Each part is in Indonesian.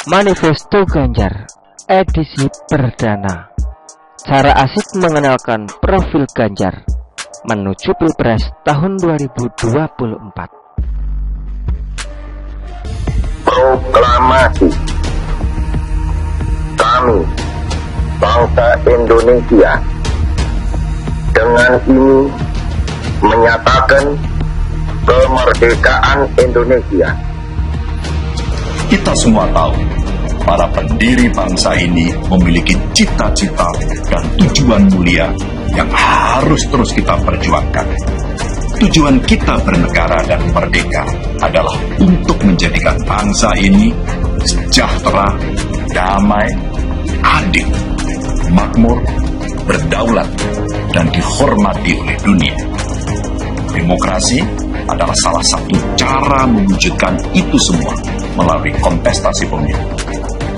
Manifesto Ganjar edisi perdana. Cara asik mengenalkan profil Ganjar menuju Pilpres tahun 2024. Proklamasi. Kami, bangsa Indonesia, dengan ini menyatakan kemerdekaan Indonesia. Kita semua tahu, para pendiri bangsa ini memiliki cita-cita dan tujuan mulia yang harus terus kita perjuangkan. Tujuan kita bernegara dan merdeka adalah untuk menjadikan bangsa ini sejahtera, damai, adil, makmur, berdaulat, dan dihormati oleh dunia. Demokrasi adalah salah satu cara mewujudkan itu semua melalui kontestasi pemilu.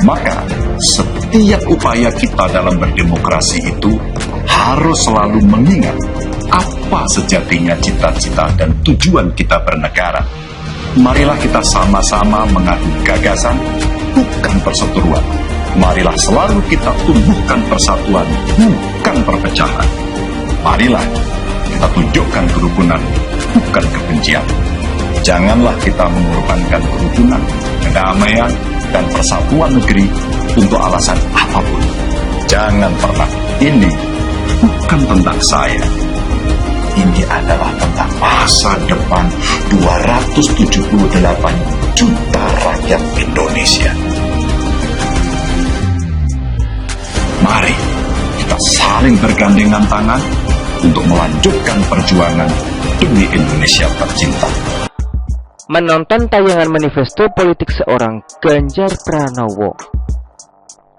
Maka, setiap upaya kita dalam berdemokrasi itu harus selalu mengingat apa sejatinya cita-cita dan tujuan kita bernegara. Marilah kita sama-sama mengadu gagasan, bukan perseteruan. Marilah selalu kita tumbuhkan persatuan, bukan perpecahan. Marilah kita tunjukkan kerukunan, bukan kebencian. Janganlah kita mengorbankan kerukunan, kedamaian, dan persatuan negeri untuk alasan apapun. Jangan pernah. Ini bukan tentang saya. Ini adalah tentang masa depan 278 juta rakyat Indonesia. Mari kita saling bergandengan tangan untuk melanjutkan perjuangan demi Indonesia tercinta. Menonton tayangan manifesto politik seorang Ganjar Pranowo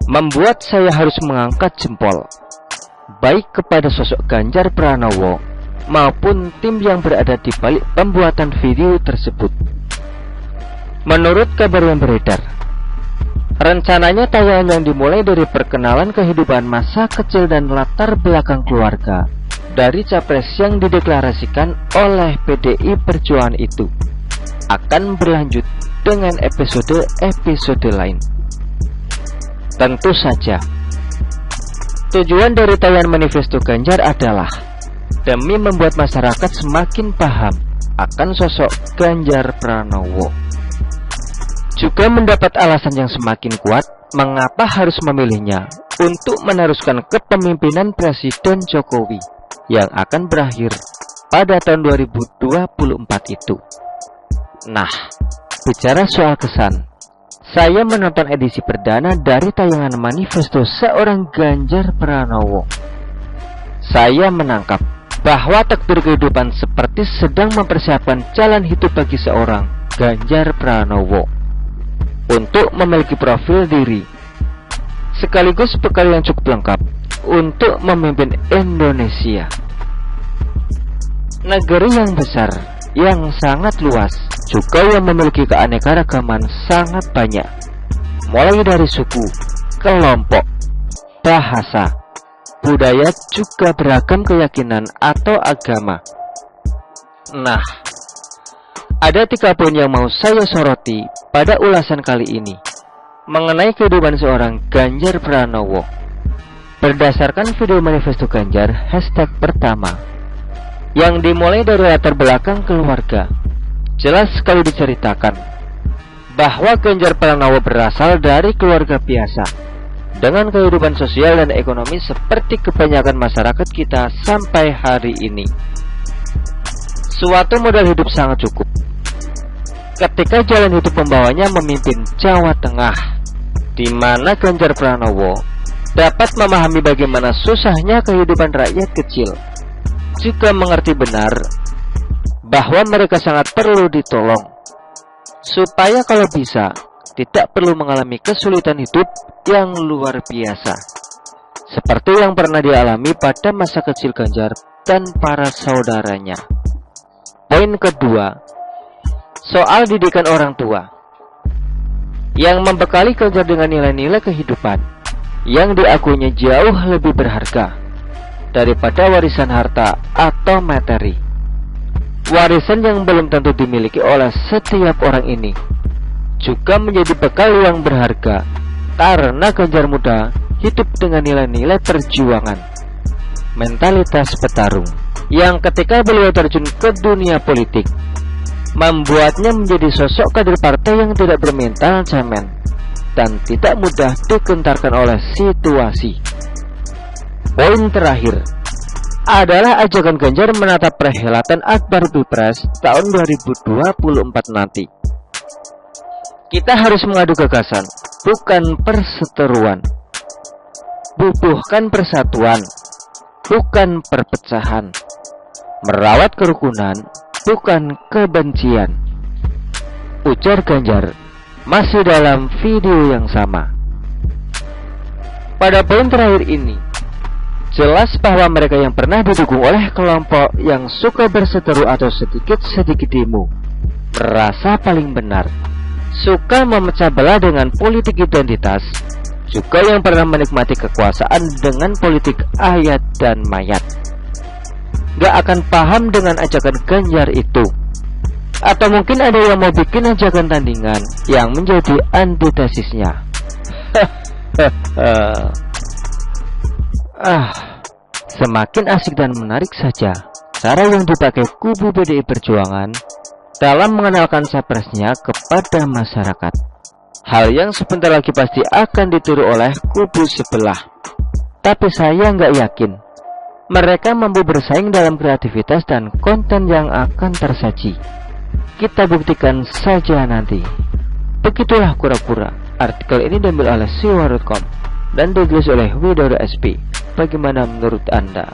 membuat saya harus mengangkat jempol, baik kepada sosok Ganjar Pranowo maupun tim yang berada di balik pembuatan video tersebut. Menurut kabar yang beredar, rencananya tayangan yang dimulai dari perkenalan kehidupan masa kecil dan latar belakang keluarga dari capres yang dideklarasikan oleh PDI Perjuangan itu akan berlanjut dengan episode lain. Tentu saja, tujuan dari tayangan manifesto Ganjar adalah demi membuat masyarakat semakin paham akan sosok Ganjar Pranowo. Juga mendapat alasan yang semakin kuat mengapa harus memilihnya untuk meneruskan kepemimpinan Presiden Jokowi yang akan berakhir pada tahun 2024 itu. Nah, bicara soal kesan, saya menonton edisi perdana dari tayangan manifesto seorang Ganjar Pranowo. Saya menangkap bahwa takdir kehidupan seperti sedang mempersiapkan jalan hidup bagi seorang Ganjar Pranowo untuk memiliki profil diri sekaligus bekal yang cukup lengkap untuk memimpin Indonesia, negeri yang besar, yang sangat luas, juga yang memiliki keanekaragaman sangat banyak, mulai dari suku, kelompok, bahasa, budaya, juga beragam keyakinan atau agama. Nah, ada 3 poin yang mau saya soroti pada ulasan kali ini mengenai kehidupan seorang Ganjar Pranowo. Berdasarkan video manifesto Ganjar, hashtag pertama, yang dimulai dari latar belakang keluarga, jelas sekali diceritakan bahwa Ganjar Pranowo berasal dari keluarga biasa dengan kehidupan sosial dan ekonomi seperti kebanyakan masyarakat kita sampai hari ini. Suatu modal hidup sangat cukup ketika jalan hidup membawanya memimpin Jawa Tengah, di mana Ganjar Pranowo dapat memahami bagaimana susahnya kehidupan rakyat kecil, juga mengerti benar bahwa mereka sangat perlu ditolong, supaya kalau bisa tidak perlu mengalami kesulitan hidup yang luar biasa seperti yang pernah dialami pada masa kecil Ganjar dan para saudaranya. Poin kedua, soal didikan orang tua yang membekali Ganjar dengan nilai-nilai kehidupan yang diakuinya jauh lebih berharga daripada warisan harta atau materi. Warisan yang belum tentu dimiliki oleh setiap orang ini juga menjadi bekal yang berharga, karena Ganjar Muda hidup dengan nilai-nilai perjuangan, mentalitas petarung, yang ketika beliau terjun ke dunia politik membuatnya menjadi sosok kader partai yang tidak bermental cemen dan tidak mudah digentarkan oleh situasi. Poin terakhir adalah ajakan Ganjar menatap perhelatan akbar Pilpres tahun 2024 nanti. Kita harus mengadu gagasan, bukan perseteruan. Bubuhkan persatuan, bukan perpecahan. Merawat kerukunan, bukan kebencian. Ujar Ganjar masih dalam video yang sama. Pada poin terakhir ini, jelas bahwa mereka yang pernah didukung oleh kelompok yang suka berseteru atau sedikit-sedikit demo merasa paling benar, suka memecah belah dengan politik identitas, juga yang pernah menikmati kekuasaan dengan politik ayat dan mayat, gak akan paham dengan ajakan Ganjar itu. Atau mungkin ada yang mau bikin ajakan tandingan yang menjadi antitesisnya. Semakin asik dan menarik saja cara yang dipakai kubu PDI Perjuangan dalam mengenalkan capresnya kepada masyarakat. Hal yang sebentar lagi pasti akan ditiru oleh kubu sebelah. Tapi saya nggak yakin mereka mampu bersaing dalam kreativitas dan konten yang akan tersaji. Kita buktikan saja nanti. Begitulah kura-kura. Artikel ini diambil oleh siwa.com dan ditulis oleh Widodo SP. Bagaimana menurut Anda?